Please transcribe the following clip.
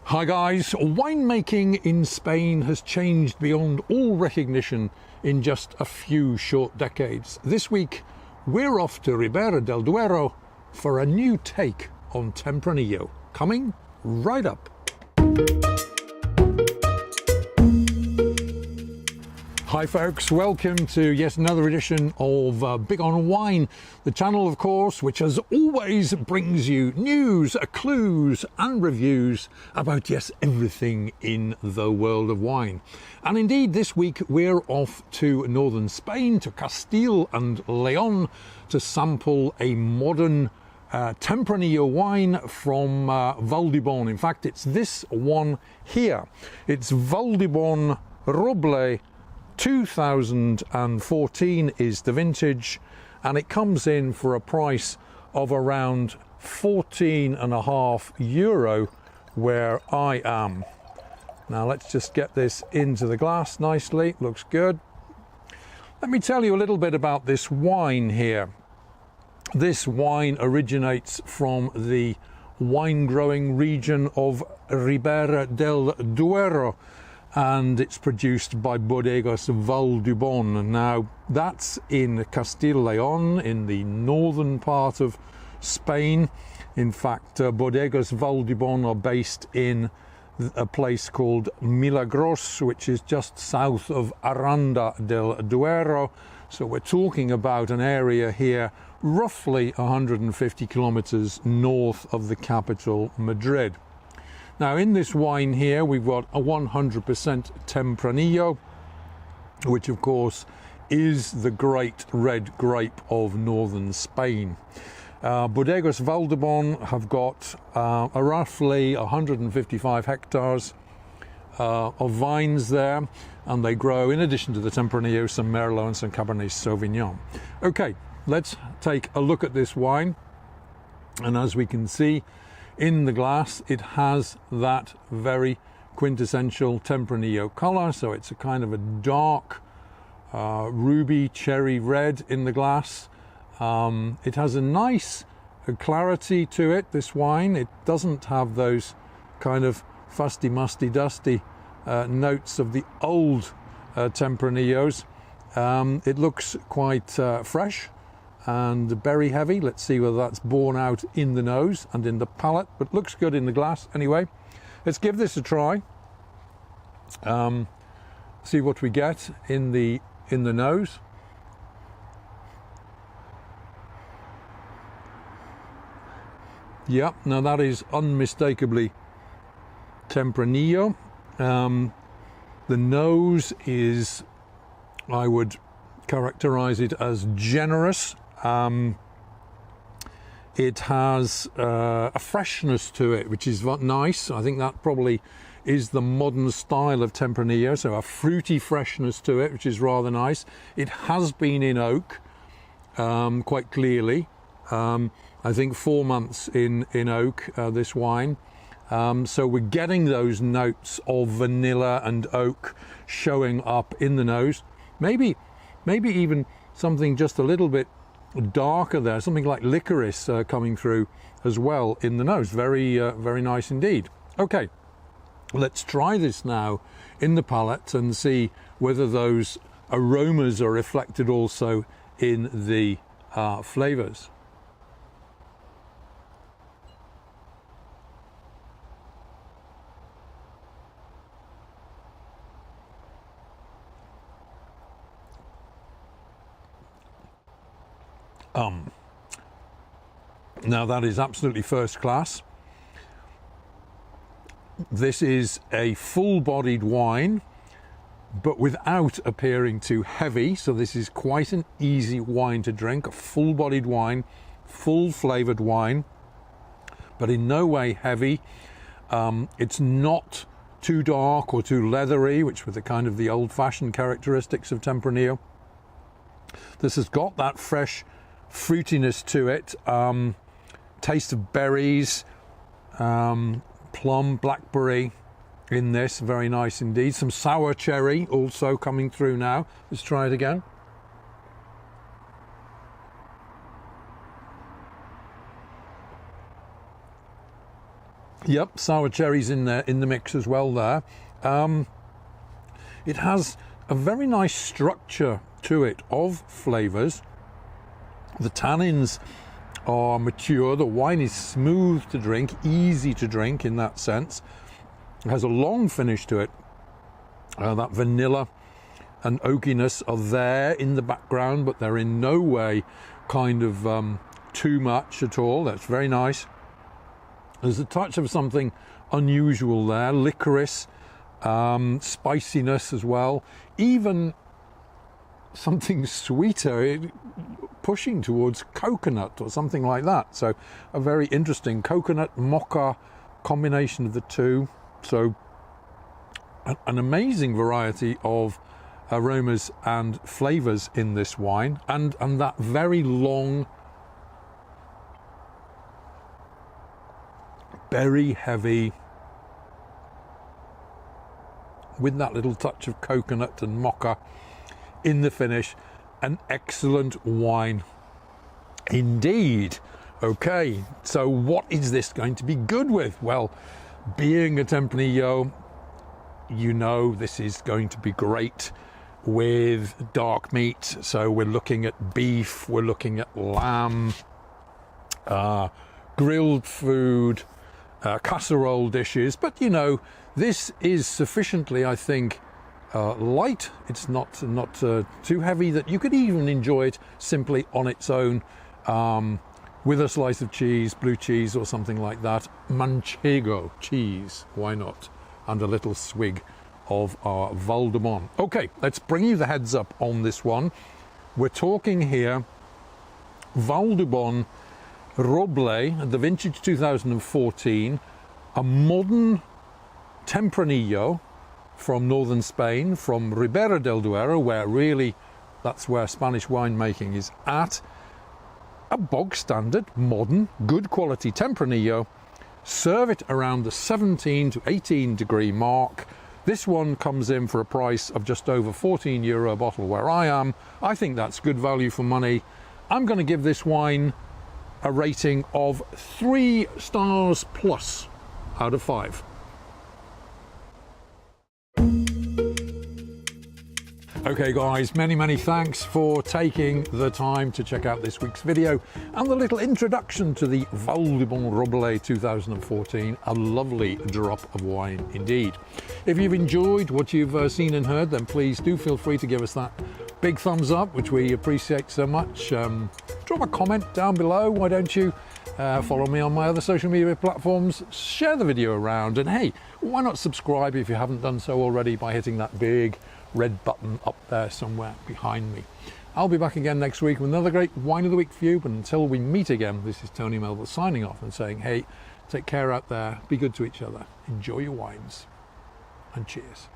Hi guys, winemaking in Spain has changed beyond all recognition in just a few short decades. This week we're off to Ribera del Duero for a new take on Tempranillo, coming right up. Hi folks, welcome to yet another edition of Big on Wine, the channel of course which as always brings you news, clues and reviews about yes everything in the world of wine. And indeed this week we're off to northern Spain, to Castile and Leon, to sample a modern Tempranillo wine from Valdubón. In fact it's this one here. It's Valdubón Roble 2014 is the vintage, and it comes in for a price of around €14.5 where I am. Now let's just get this into the glass nicely. Looks good. Let me tell you a little bit about this wine here. This wine originates from the wine growing region of Ribera del Duero, and it's produced by Bodegas Valdubón. Now that's in Castile Leon, in the northern part of Spain. In fact, Bodegas Valdubón are based in a place called Milagros, which is just south of Aranda del Duero. So we're talking about an area here roughly 150 kilometers north of the capital, Madrid. Now in this wine here we've got a 100% Tempranillo, which of course is the great red grape of northern Spain. Bodegas Valdubón have got roughly 155 hectares of vines there, and they grow, in addition to the Tempranillo, some Merlot and some Cabernet Sauvignon. Okay, let's take a look at this wine, and as we can see in the glass, it has that very quintessential Tempranillo color, so it's a kind of a dark ruby cherry red in the glass. It has a nice clarity to it, this wine. It doesn't have those kind of fusty, musty, dusty notes of the old Tempranillos. It looks quite fresh and berry heavy. Let's see whether that's borne out in the nose and in the palate, but looks good in the glass anyway. Let's give this a try. See what we get in the nose. Yeah, now that is unmistakably Tempranillo. The nose is, I would characterize it as generous. It has a freshness to it, which is nice. I think that probably is the modern style of Tempranillo, so a fruity freshness to it, which is rather nice. It has been in oak, quite clearly. I think 4 months in oak, this wine. So we're getting those notes of vanilla and oak showing up in the nose. Maybe even something just a little bit darker there, something like licorice coming through as well in the nose. Very nice indeed. Okay, let's try this now in the palate and see whether those aromas are reflected also in the flavors. Now that is absolutely first class. This is a full-bodied wine, but without appearing too heavy. So this is quite an easy wine to drink, a full-bodied wine, full-flavored wine, but in no way heavy. It's not too dark or too leathery, which were the kind of the old-fashioned characteristics of Tempranillo. This has got that fresh fruitiness to it, taste of berries, plum, blackberry in this, very nice indeed. Some sour cherry also coming through now. Let's try it again. Yep, sour cherries in there in the mix as well there. It has a very nice structure to it of flavours. The tannins are mature. The wine is smooth to drink, easy to drink in that sense. It has a long finish to it. That vanilla and oakiness are there in the background, but they're in no way kind of too much at all. That's very nice. There's a touch of something unusual there, licorice, spiciness as well, even something sweeter, pushing towards coconut or something like that. So a very interesting coconut mocha combination of the two. So an amazing variety of aromas and flavors in this wine, and that very long, very heavy, with that little touch of coconut and mocha in the finish. An excellent wine indeed. Okay, so what is this going to be good with? Well, being a Tempranillo, you know this is going to be great with dark meat. So we're looking at beef, we're looking at lamb, grilled food, casserole dishes, but you know, this is sufficiently, I think, light. It's not too heavy, that you could even enjoy it simply on its own, with a slice of cheese, blue cheese or something like that, manchego cheese, why not, and a little swig of our Valdubón. Okay, let's bring you the heads up on this one. We're talking here Valdubón Roble, the vintage 2014, a modern Tempranillo from northern Spain, from Ribera del Duero, where really that's where Spanish winemaking is at. A bog standard, modern, good quality Tempranillo. Serve it around the 17 to 18 degree mark. This one comes in for a price of just over €14 a bottle where I am. I think that's good value for money. I'm going to give this wine a rating of 3 stars plus out of 5. Okay guys, many thanks for taking the time to check out this week's video and the little introduction to the Valdubón Roble 2014, a lovely drop of wine indeed. If you've enjoyed what you've seen and heard, then please do feel free to give us that big thumbs up, which we appreciate so much. Drop a comment down below, why don't you? Follow me on my other social media platforms, share the video around, and hey, why not subscribe if you haven't done so already by hitting that big red button up there somewhere behind me. I'll be back again next week with another great wine of the week for you, but until we meet again, this is Tony Melville signing off and saying, hey, take care out there, be good to each other, enjoy your wines, and cheers.